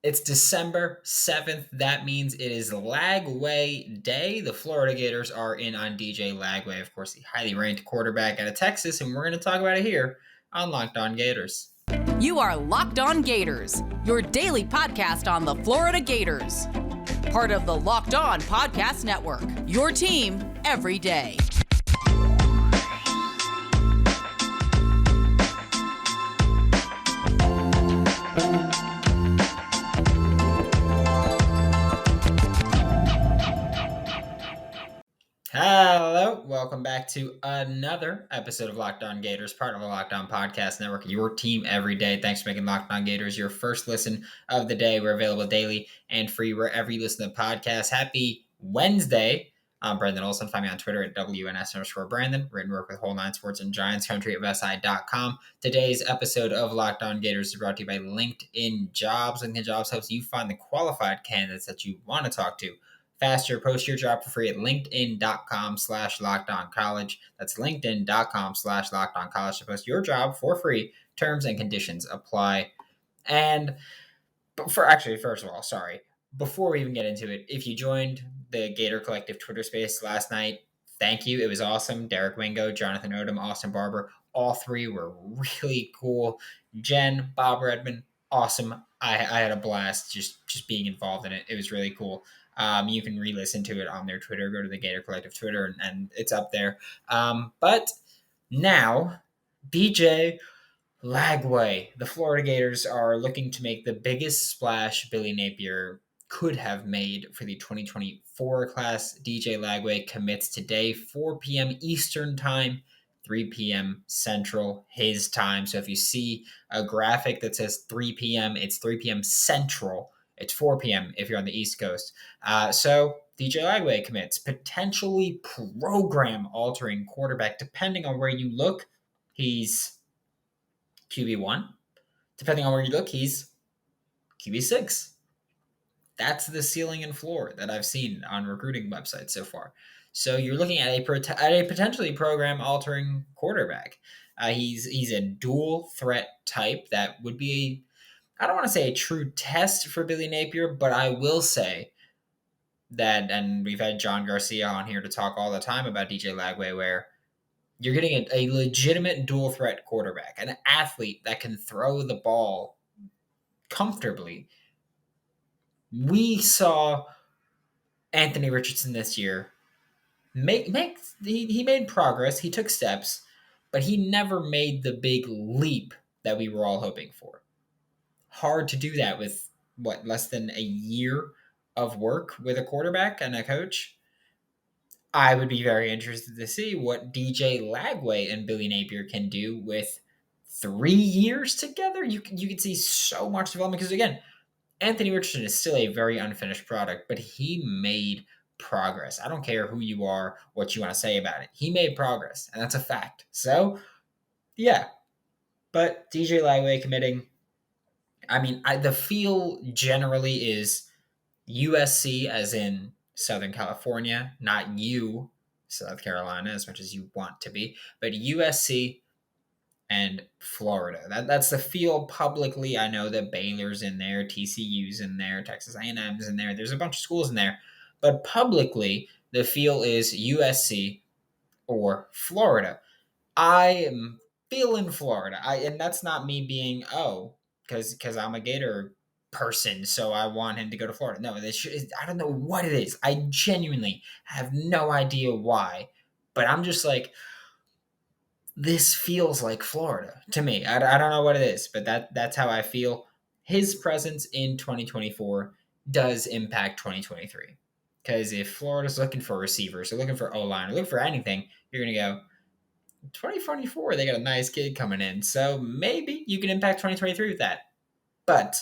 It's December 7th. That means it is Lagway Day. The Florida Gators are in on DJ Lagway, of course, the highly ranked quarterback out of Texas, and we're going to talk about it here on Locked On Gators. You are Locked On Gators, your daily podcast on the Florida Gators. Part of the Locked On Podcast Network, your team every day. Hello, welcome back to another episode of Locked On Gators, part of the Locked On Podcast Network, your team every day. Thanks for making Locked On Gators your first listen of the day. We're available daily and free wherever you listen to podcasts. Happy Wednesday. I'm Brendan Olson. Find me on Twitter at WNS_Brandon. Written work with Whole Nine Sports and Giants Country at SI.com. Today's episode of Locked On Gators is brought to you by LinkedIn Jobs. LinkedIn Jobs helps you find the qualified candidates that you want to talk to faster. Post your job for free at linkedin.com/lockedoncollege. That's linkedin.com/lockedoncollege to post your job for free. Terms and conditions apply. And first of all, before we even get into it, if you joined the Gator Collective Twitter space last night, thank you. It was awesome. Derek Wingo, Jonathan Odom, Austin Barber, all three were really cool. Jen, Bob Redmond, awesome. I had a blast just being involved in it. It was really cool. You can re-listen to it on their Twitter. Go to the Gator Collective Twitter, and it's up there. But now, DJ Lagway. The Florida Gators are looking to make the biggest splash Billy Napier could have made for the 2024 class. DJ Lagway commits today, 4 p.m. Eastern Time, 3 p.m. Central, his time. So if you see a graphic that says 3 p.m., it's 3 p.m. Central. It's 4 p.m. if you're on the East Coast. So DJ Lagway commits, potentially program-altering quarterback. Depending on where you look, he's QB1. Depending on where you look, he's QB6. That's the ceiling and floor that I've seen on recruiting websites so far. So you're looking at a potentially program-altering quarterback. He's a dual threat type that would be I don't want to say a true test for Billy Napier, but I will say that, and we've had John Garcia on here to talk all the time about DJ Lagway, where you're getting a legitimate dual threat quarterback, an athlete that can throw the ball comfortably. We saw Anthony Richardson this year he made progress, he took steps, but he never made the big leap that we were all hoping for. Hard to do that with less than a year of work with a quarterback and a coach. I would be very interested to see what DJ Lagway and Billy Napier can do with 3 years together. You can see so much development because, again, Anthony Richardson is still a very unfinished product, but he made progress. I don't care who you are, what you want to say about it. He made progress, and that's a fact. So, yeah. But DJ Lagway committing, the feel generally is USC, as in Southern California, not you, South Carolina, as much as you want to be, but USC and Florida. That's the feel publicly. I know that Baylor's in there, TCU's in there, Texas A&M's in there. There's a bunch of schools in there, but publicly the feel is USC or Florida. I am feeling Florida. And that's not me being because I'm a Gator person, so I want him to go to Florida. No, I don't know what it is. I genuinely have no idea why, but I'm just like, this feels like Florida to me. I don't know what it is, but that's how I feel. His presence in 2024 does impact 2023. Because if Florida's looking for receivers, or looking for O-line, or looking for anything, you're going to go, 2024, they got a nice kid coming in. So maybe you can impact 2023 with that. But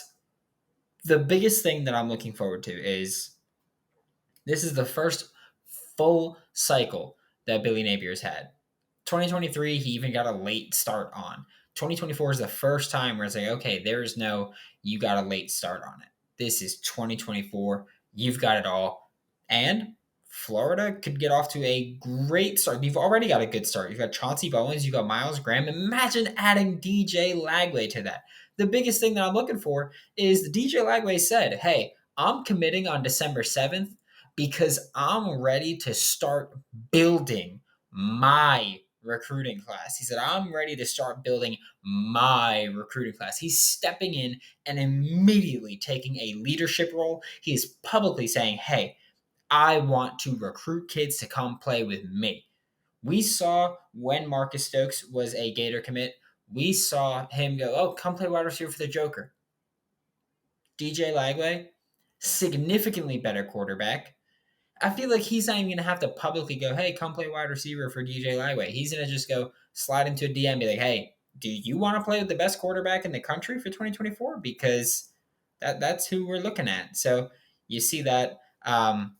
the biggest thing that I'm looking forward to is this is the first full cycle that Billy Napier's had. 2023, he even got a late start on. 2024 is the first time where it's like, okay, there's no, you got a late start on it. This is 2024. You've got it all. And Florida could get off to a great start. You've already got a good start. You've got Chauncey, Bowens, you've got Myles, Graham. Imagine adding DJ Lagway to that. the biggest thing that I'm looking for is DJ Lagway said, hey, I'm committing on December 7th because I'm ready to start building my recruiting class. He said, I'm ready to start building my recruiting class. He's stepping in and immediately taking a leadership role. He is publicly saying, hey, I want to recruit kids to come play with me. We saw when Marcus Stokes was a Gator commit, we saw him go, oh, come play wide receiver for the Joker. DJ Lagway, significantly better quarterback. I feel like he's not even going to have to publicly go, hey, come play wide receiver for DJ Lagway. He's going to just go slide into a DM and be like, hey, do you want to play with the best quarterback in the country for 2024? Because that's who we're looking at. So you see that. And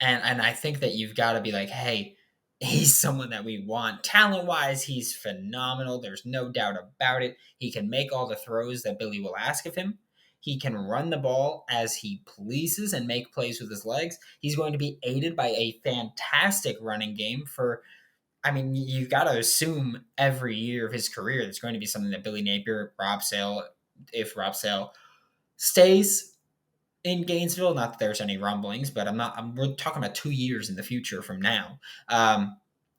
I think that you've got to be like, hey, he's someone that we want. Talent-wise, he's phenomenal. There's no doubt about it. He can make all the throws that Billy will ask of him. He can run the ball as he pleases and make plays with his legs. He's going to be aided by a fantastic running game you've got to assume every year of his career there's going to be something that Billy Napier, if Rob Sale stays in Gainesville. Not that there's any rumblings, but we're talking about 2 years in the future from now.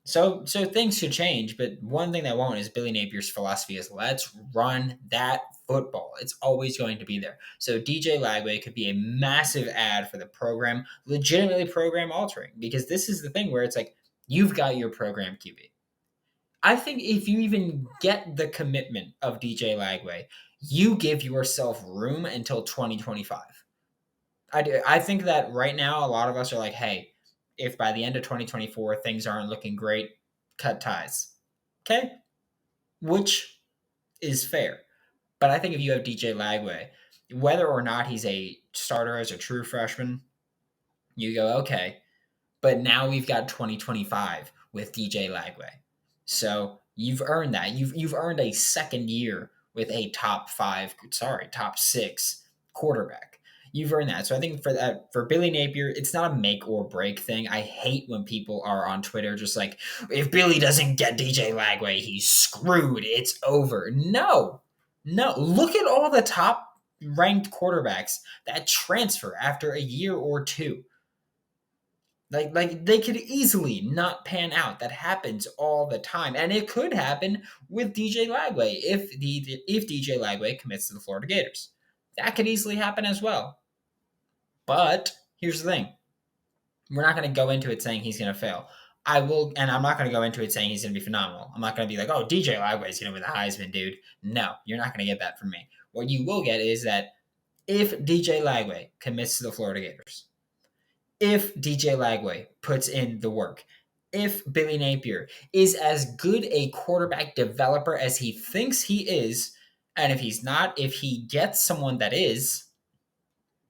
So things should change, but one thing that won't is Billy Napier's philosophy is let's run that football. It's always going to be there. So DJ Lagway could be a massive ad for the program, legitimately program altering, because this is the thing where it's like, you've got your program QB. I think if you even get the commitment of DJ Lagway, you give yourself room until 2025. I think that right now, a lot of us are like, hey, if by the end of 2024 things aren't looking great, cut ties. Okay? Which is fair. But I think if you have DJ Lagway, whether or not he's a starter as a true freshman, you go, okay, but now we've got 2025 with DJ Lagway. So you've earned that. You've earned a second year with a top 6 quarterback. You've earned that. So I think for Billy Napier, it's not a make or break thing. I hate when people are on Twitter just like, if Billy doesn't get DJ Lagway, he's screwed. It's over. No. Look at all the top ranked quarterbacks that transfer after a year or two. Like they could easily not pan out. That happens all the time, and it could happen with DJ Lagway if DJ Lagway commits to the Florida Gators. That could easily happen as well. But here's the thing: we're not going to go into it saying he's going to fail. I'm not going to go into it saying he's going to be phenomenal. I'm not going to be like, oh, DJ Lagway is going to win the Heisman, dude. No, you're not going to get that from me. What you will get is that if DJ Lagway commits to the Florida Gators, if DJ Lagway puts in the work, if Billy Napier is as good a quarterback developer as he thinks he is, and if he's not, if he gets someone that is,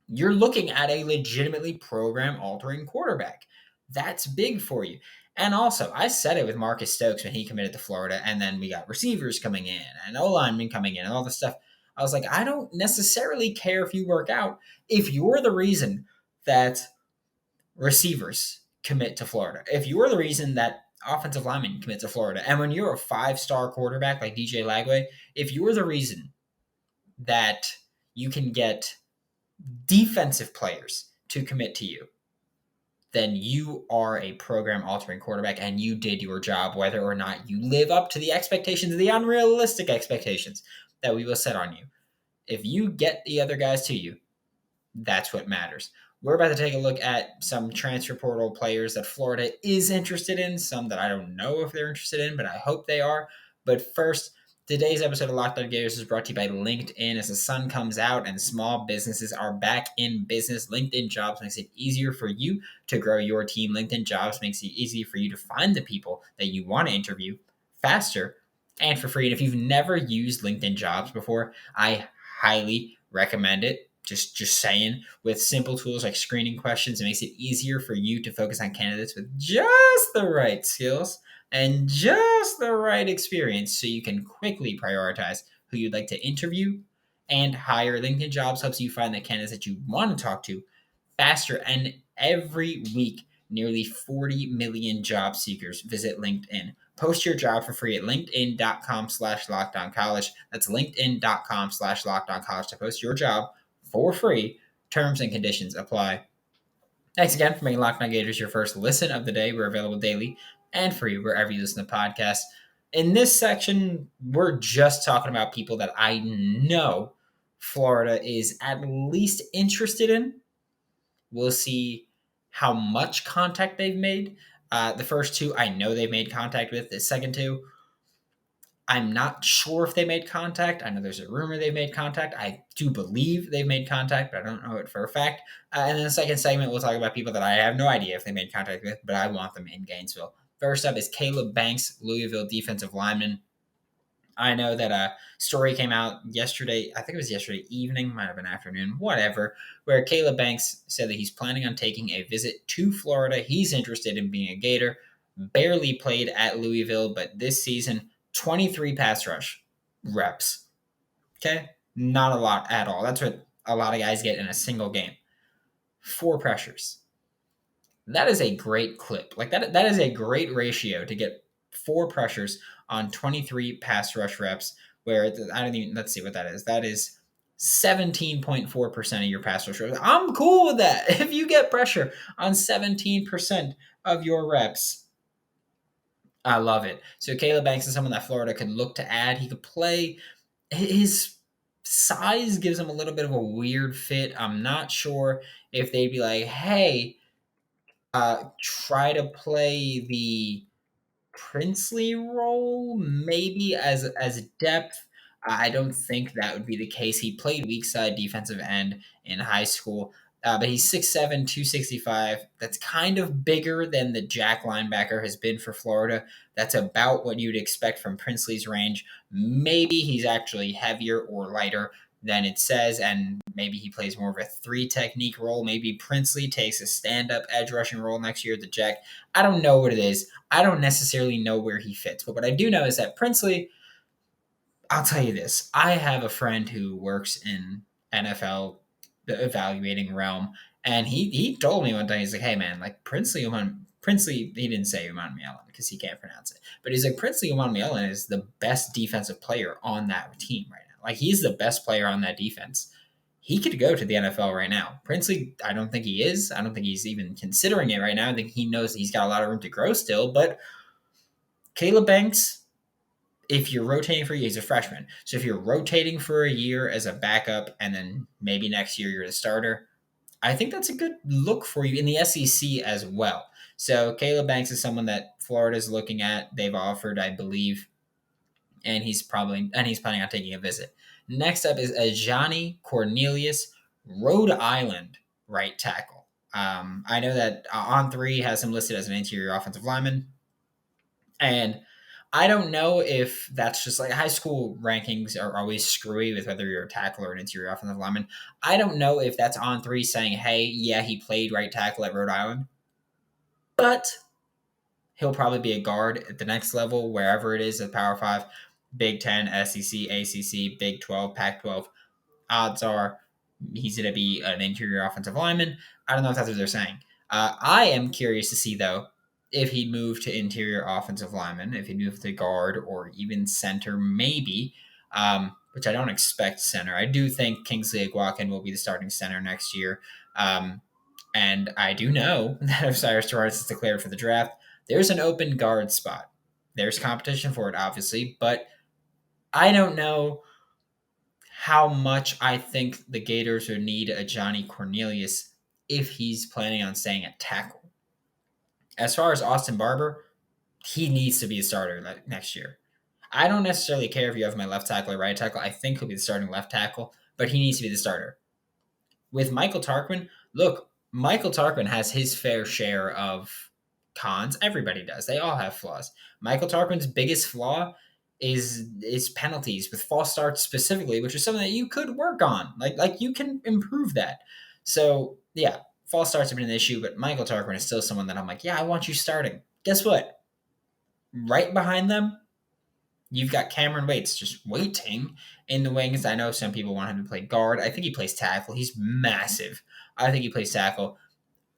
you're looking at a legitimately program-altering quarterback. That's big for you. And also, I said it with Marcus Stokes when he committed to Florida, and then we got receivers coming in, and O-linemen coming in, and all this stuff. I was like, I don't necessarily care if you work out. If you're the reason that receivers commit to Florida, if you're the reason that offensive linemen commit to Florida, and when you're a 5-star quarterback like DJ Lagway, if you're the reason that you can get defensive players to commit to you, then you are a program-altering quarterback, and you did your job, whether or not you live up to the expectations, the unrealistic expectations that we will set on you. If you get the other guys to you, that's what matters. We're about to take a look at some transfer portal players that Florida is interested in, some that I don't know if they're interested in, but I hope they are. But first, today's episode of Locked On Gators is brought to you by LinkedIn. As the sun comes out and small businesses are back in business, LinkedIn Jobs makes it easier for you to grow your team. LinkedIn Jobs makes it easy for you to find the people that you want to interview faster and for free. And if you've never used LinkedIn Jobs before, I highly recommend it. Just saying, with simple tools like screening questions, it makes it easier for you to focus on candidates with just the right skills and just the right experience so you can quickly prioritize who you'd like to interview and hire. LinkedIn Jobs helps you find the candidates that you want to talk to faster, and every week, nearly 40 million job seekers visit LinkedIn. Post your job for free at linkedin.com/lockdowncollege. That's linkedin.com/lockdowncollege to post your job for free. Terms and conditions apply. Thanks again for making Locked On Gators your first listen of the day. We're available daily and free wherever you listen to podcasts. In this section, we're just talking about people that I know Florida is at least interested in. We'll see how much contact they've made. The first two, I know they've made contact with. The second two, I'm not sure if they made contact. I know there's a rumor they've made contact. I do believe they've made contact, but I don't know it for a fact. And then the second segment, we'll talk about people that I have no idea if they made contact with, but I want them in Gainesville. First up is Caleb Banks, Louisville defensive lineman. I know that a story came out yesterday. I think it was yesterday evening, might have been afternoon, whatever, where Caleb Banks said that he's planning on taking a visit to Florida. He's interested in being a Gator. Barely played at Louisville, but this season, 23 pass rush reps. Okay? Not a lot at all. That's what a lot of guys get in a single game. 4 pressures. That is a great clip. Like that is a great ratio to get 4 pressures on 23 pass rush reps, where let's see what that is. That is 17.4% of your pass rush reps. I'm cool with that. If you get pressure on 17% of your reps, I love it. So Caleb Banks is someone that Florida could look to add. He could play. His size gives him a little bit of a weird fit. I'm not sure if they'd be like, hey, try to play the Princely role, maybe as depth. I don't think that would be the case. He played weak side defensive end in high school, but he's 6'7", 265. That's kind of bigger than the Jack linebacker has been for Florida. That's about what you'd expect from Princely's range. Maybe he's actually heavier or lighter than it says, and maybe he plays more of a 3 technique role. Maybe Princely takes a stand-up edge rushing role next year at the Jack. I don't know what it is. I don't necessarily know where he fits, but what I do know is that Princely, I'll tell you this. I have a friend who works in NFL, the evaluating realm, and he told me one time, he's like, hey man, like Princely, he didn't say Umanmielen because he can't pronounce it, but he's like, Princely Umanmielen is the best defensive player on that team right now. Like, he's the best player on that defense. He could go to the NFL right now. Princely, I don't think he is. I don't think he's even considering it right now. I think he knows he's got a lot of room to grow still. But Caleb Banks, if you're rotating for a year, he's a freshman. So if you're rotating for a year as a backup and then maybe next year you're the starter, I think that's a good look for you in the SEC as well. So Caleb Banks is someone that Florida's looking at. They've offered, I believe, and he's planning on taking a visit. Next up is Ajani Cornelius, Rhode Island right tackle. I know that On3 has him listed as an interior offensive lineman, and I don't know if that's just like high school rankings are always screwy with whether you're a tackle or an interior offensive lineman. I don't know if that's On3 saying, hey, yeah, he played right tackle at Rhode Island, but he'll probably be a guard at the next level, wherever it is at Power 5, Big 10, SEC, ACC, Big 12, Pac 12. Odds are he's going to be an interior offensive lineman. I don't know if that's what they're saying. I am curious to see, though, if he'd move to interior offensive lineman, if he'd move to guard or even center, maybe, which I don't expect center. I do think Kingsley Aguakin will be the starting center next year. And I do know that if Cyrus Torres is declared for the draft, there's an open guard spot. There's competition for it, obviously, but I don't know how much I think the Gators would need a Johnny Cornelius if he's planning on staying at tackle. As far as Austin Barber, he needs to be a starter next year. I don't necessarily care if you have my left tackle or right tackle. I think he'll be the starting left tackle, but he needs to be the starter. With Michael Tarquin, look, Michael Tarquin has his fair share of cons. Everybody does. They all have flaws. Michael Tarquin's biggest flaw is penalties with false starts specifically, which is something that you could work on. Like you can improve that. So yeah, false starts have been an issue, but Michael Tarquin is still someone that I'm like, yeah, I want you starting. Guess what? Right behind them, you've got Cameron Waits just waiting in the wings. I know some people want him to play guard. I think he plays tackle. He's massive. I think he plays tackle.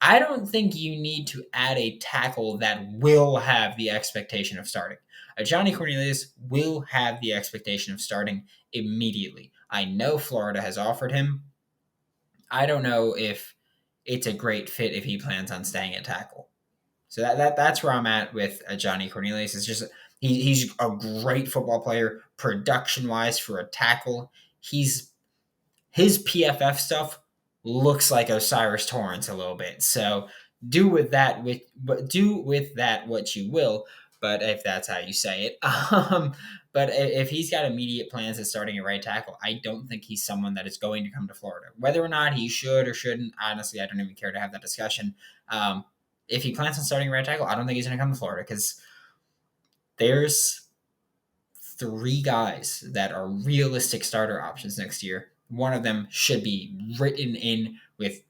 I don't think you need to add a tackle that will have the expectation of starting. Johnny Cornelius will have the expectation of starting immediately. I know Florida has offered him. I don't know if it's a great fit if he plans on staying at tackle. So that's where I'm at with Johnny Cornelius. It's just he's a great football player, production wise for a tackle. His PFF stuff looks like Osiris Torrance a little bit. So do with that what you will. But if that's how you say it, but if he's got immediate plans of starting a right tackle, I don't think he's someone that is going to come to Florida. Whether or not he should or shouldn't, honestly, I don't even care to have that discussion. If he plans on starting a right tackle, I don't think he's going to come to Florida because there's 3 guys that are realistic starter options next year. One of them should be written in with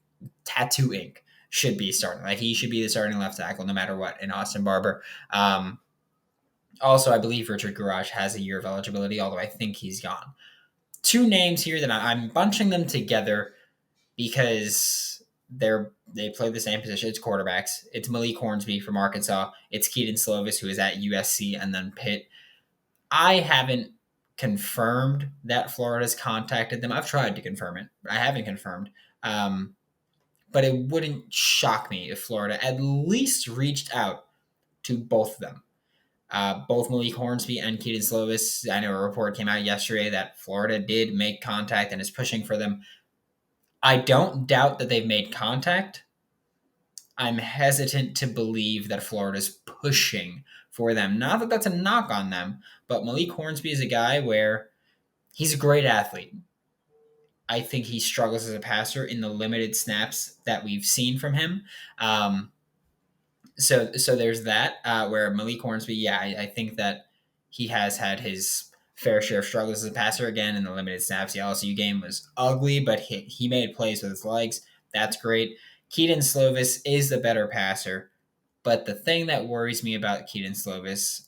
tattoo ink. Should be starting. Like he should be the starting left tackle no matter what in Austin Barber. Also, I believe Richard Garage has a year of eligibility, although I think he's gone. 2 names here that I'm bunching them together because they play the same position. It's quarterbacks. It's Malik Hornsby from Arkansas. It's Keaton Slovis, who is at USC and then Pitt. I haven't confirmed that Florida's contacted them. I've tried to confirm it, but I haven't confirmed. But it wouldn't shock me if Florida at least reached out to both of them. Both Malik Hornsby and Keaton Slovis. I know a report came out yesterday that Florida did make contact and is pushing for them. I don't doubt that they've made contact. I'm hesitant to believe that Florida's pushing for them. Not that that's a knock on them, but Malik Hornsby is a guy where he's a great athlete. I think he struggles as a passer in the limited snaps that we've seen from him. So there's that where Malik Hornsby, I think that he has had his fair share of struggles as a passer again in the limited snaps. The LSU game was ugly, but he made plays with his legs. That's great. Keaton Slovis is the better passer, but the thing that worries me about Keaton Slovis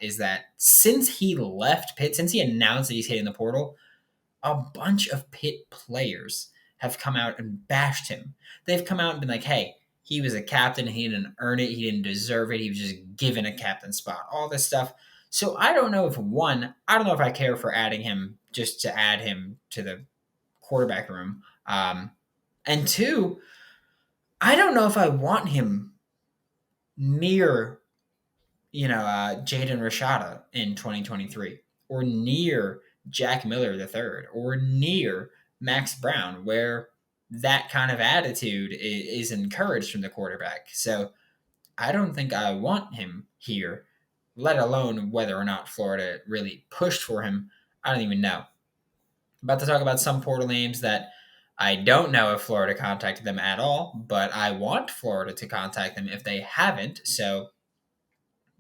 is that since he left Pitt, since he announced that he's hitting the portal, a bunch of Pitt players have come out and bashed him. They've come out and been like, hey, he was a captain. He didn't earn it. He didn't deserve it. He was just given a captain spot. All this stuff. So I don't know if I care for adding him just to add him to the quarterback room. And 2, I don't know if I want him near, Jaden Rashada in 2023 or near Jack Miller III or near Max Brown, where that kind of attitude is encouraged from the quarterback. So I don't think I want him here, let alone whether or not Florida really pushed for him. I don't even know. About to talk about some portal names that I don't know if Florida contacted them at all, but I want Florida to contact them if they haven't. So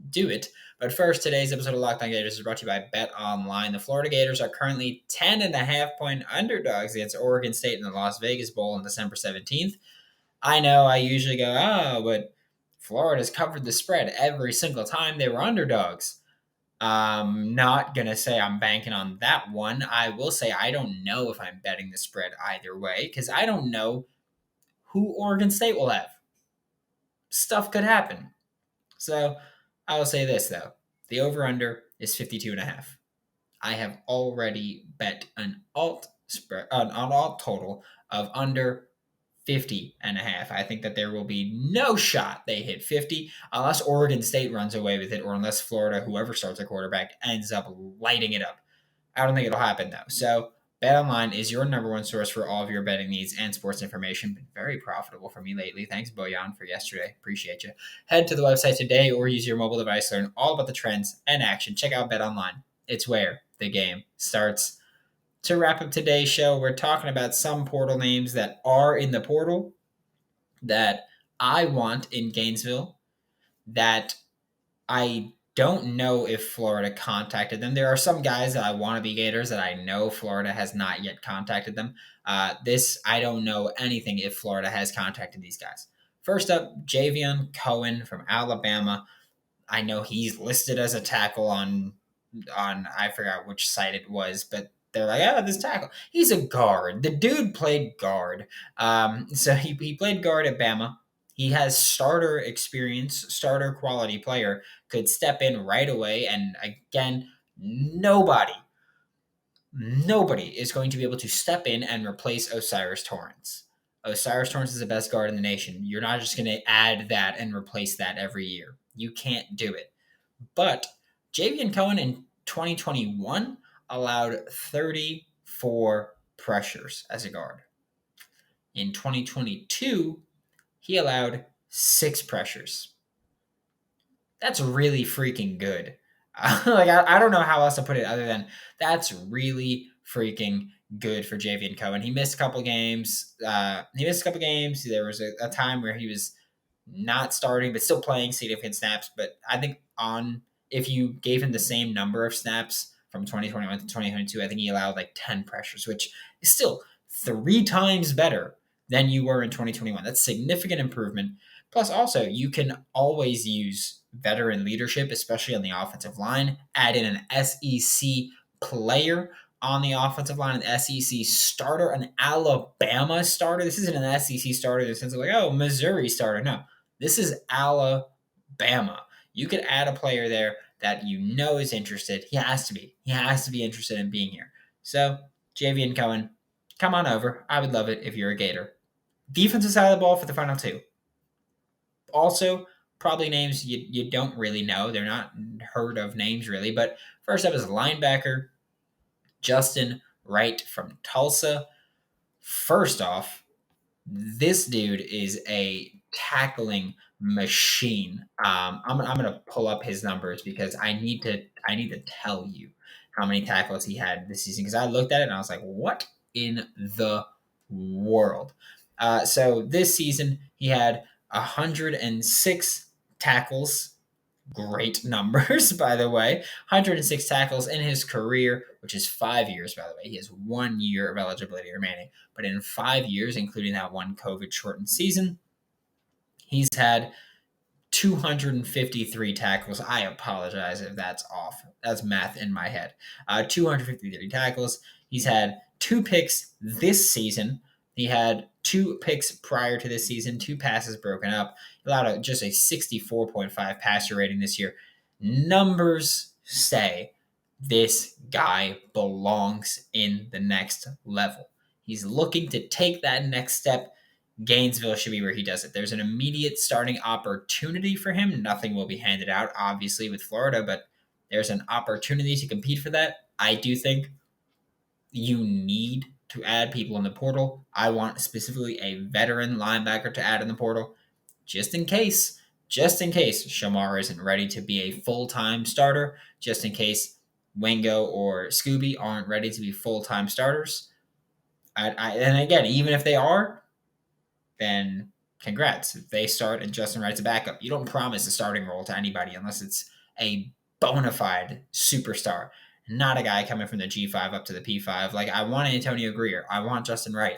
do it. But first, today's episode of Locked On Gators is brought to you by BetOnline. The Florida Gators are currently 10.5-point underdogs against Oregon State in the Las Vegas Bowl on December 17th. I know I usually go, but Florida's covered the spread every single time they were underdogs. I'm not going to say I'm banking on that one. I will say I don't know if I'm betting the spread either way because I don't know who Oregon State will have. Stuff could happen. So I will say this, though. The over-under is 52.5. I have already bet an alt total of under 50.5. I think that there will be no shot they hit 50 unless Oregon State runs away with it or unless Florida, whoever starts a quarterback, ends up lighting it up. I don't think it'll happen, though. So BetOnline is your number one source for all of your betting needs and sports information. Been very profitable for me lately. Thanks, Boyan, for yesterday. Appreciate you. Head to the website today or use your mobile device to learn all about the trends and action. Check out BetOnline. It's where the game starts. To wrap up today's show, we're talking about some portal names that are in the portal that I want in Gainesville that I don't know if Florida contacted them. There are some guys that I want to be Gators that I know Florida has not yet contacted them. I don't know anything if Florida has contacted these guys. First up, Javion Cohen from Alabama. I know he's listed as a tackle on I forgot which site it was, but they're like, this tackle. He's a guard. The dude played guard. So he played guard at Bama. He has starter experience, starter quality player, could step in right away. And again, nobody is going to be able to step in and replace Osiris Torrance. Osiris Torrance is the best guard in the nation. You're not just going to add that and replace that every year. You can't do it. But Javian Cohen in 2021 allowed 34 pressures as a guard. In 2022, he allowed 6 pressures. That's really freaking good. I don't know how else to put it other than that's really freaking good for Javian Cohen. He missed a couple games. There was a time where he was not starting, but still playing significant snaps. But I think if you gave him the same number of snaps from 2021 to 2022, I think he allowed like 10 pressures, which is still 3 times better than you were in 2021. That's significant improvement. Plus, also, you can always use veteran leadership, especially on the offensive line. Add in an SEC player on the offensive line, an SEC starter, an Alabama starter. This isn't an SEC starter in the sense of like, oh, Missouri starter. No, this is Alabama. You could add a player there that you know is interested. He has to be. He has to be interested in being here. So, Javian Cohen, come on over. I would love it if you're a Gator. Defensive side of the ball for the final 2. Also, probably names you don't really know. They're not heard of names really. But first up is linebacker Justin Wright from Tulsa. First off, this dude is a tackling machine. I'm gonna pull up his numbers because I need to tell you how many tackles he had this season because I looked at it and I was like, what in the world? So this season he had 106 tackles. Great numbers, by the way. 106 tackles in his career, which is 5 years, by the way. He has 1 year of eligibility remaining. But in 5 years, including that one COVID-shortened season, he's had 253 tackles. I apologize if that's off. That's math in my head. 253 tackles. He's had 2 picks this season. He had 2 picks prior to this season, 2 passes broken up. He allowed just a 64.5 passer rating this year. Numbers say this guy belongs in the next level. He's looking to take that next step. Gainesville should be where he does it. There's an immediate starting opportunity for him. Nothing will be handed out, obviously, with Florida, but there's an opportunity to compete for that. I do think you need to add people in the portal. I want specifically a veteran linebacker to add in the portal, just in case Shamar isn't ready to be a full-time starter, just in case Wingo or Scooby aren't ready to be full-time starters. And again, even if they are, then congrats. They start and Justin Wright's a backup. You don't promise a starting role to anybody unless it's a bona fide superstar. Not a guy coming from the G5 up to the P5. Like, I want Antonio Greer. I want Justin Wright.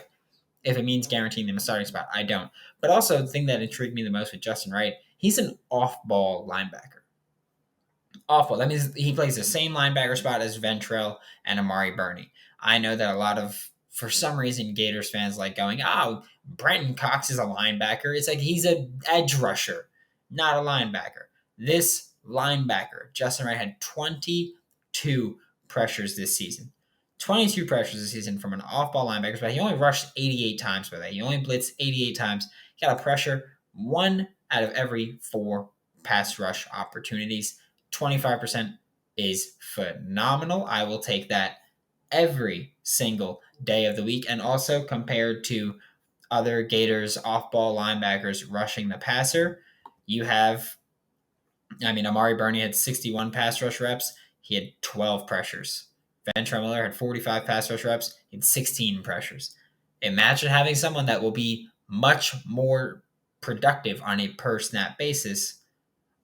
If it means guaranteeing them a starting spot, I don't. But also, the thing that intrigued me the most with Justin Wright, he's an off-ball linebacker. Off-ball. That means he plays the same linebacker spot as Ventrell and Amari Burney. I know that a lot of, for some reason, Gators fans like going, oh, Brenton Cox is a linebacker. It's like he's an edge rusher, not a linebacker. This linebacker, Justin Wright, had 22 pressures this season. 22 pressures this season from an off-ball linebacker spot. He only rushed 88 times by that. He only blitzed 88 times. He got a pressure 1 out of every 4 pass rush opportunities. 25% is phenomenal. I will take that every single day of the week. And also compared to other Gators off-ball linebackers rushing the passer, you have, Amari Burney had 61 pass rush reps. He had 12 pressures. Ventrell Miller had 45 pass rush reps. He had 16 pressures. Imagine having someone that will be much more productive on a per-snap basis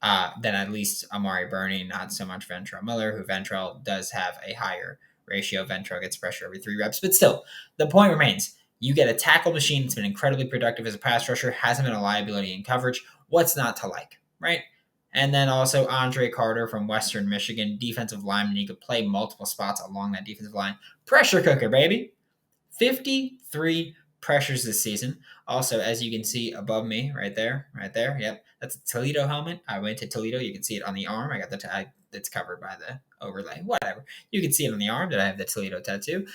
than at least Amari Burney, not so much Ventrell Miller, who Ventrell does have a higher ratio. Ventrell gets pressure every 3 reps. But still, the point remains. You get a tackle machine that's been incredibly productive as a pass rusher, hasn't been a liability in coverage. What's not to like, right? And then also Andre Carter from Western Michigan, defensive lineman. He could play multiple spots along that defensive line. Pressure cooker, baby. 53 pressures this season. Also, as you can see above me, right there. Yep, that's a Toledo helmet. I went to Toledo. You can see it on the arm. I got the tag. It's covered by the overlay. Whatever. You can see it on the arm that I have the Toledo tattoo.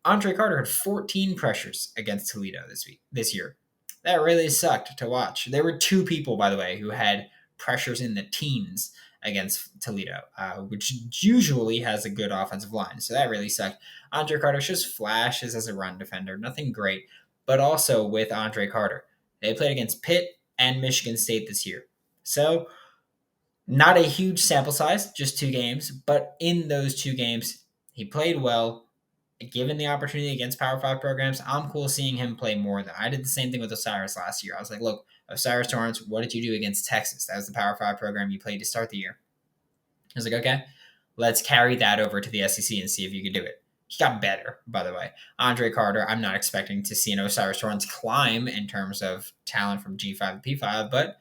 Andre Carter had 14 pressures against Toledo this year. That really sucked to watch. There were 2 people, by the way, who had pressures in the teens against Toledo, which usually has a good offensive line. So that really sucked. Andre Carter just flashes as a run defender, nothing great. But also with Andre Carter, they played against Pitt and Michigan State this year. So not a huge sample size, just 2 games. But in those 2 games, he played well. Given the opportunity against Power 5 programs, I'm cool seeing him play more than I did the same thing with Osiris last year. I was like, look, Osiris Torrance, what did you do against Texas? That was the Power 5 program you played to start the year. I was like, okay, let's carry that over to the SEC and see if you can do it. He got better, by the way. Andre Carter, I'm not expecting to see an Osiris Torrance climb in terms of talent from G5 to P5, but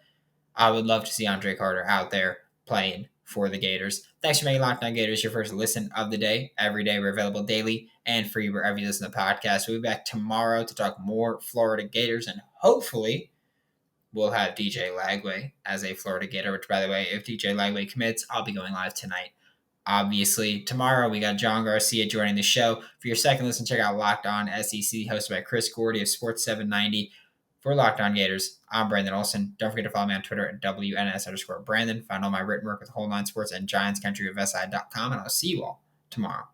I would love to see Andre Carter out there playing for the Gators. Thanks for making Locked On Gators your first listen of the day. Every day we're available daily and free wherever you listen to the podcast. We'll be back tomorrow to talk more Florida Gators, and hopefully we'll have DJ Lagway as a Florida Gator, which, by the way, if DJ Lagway commits, I'll be going live tonight. Obviously, tomorrow we got John Garcia joining the show. For your second listen, check out Locked On SEC, hosted by Chris Gordy of Sports 790. For Locked On Gators, I'm Brandon Olson. Don't forget to follow me on Twitter at WNS_Brandon. Find all my written work with Whole 9 Sports and GiantsCountryofSI.com, and I'll see you all tomorrow.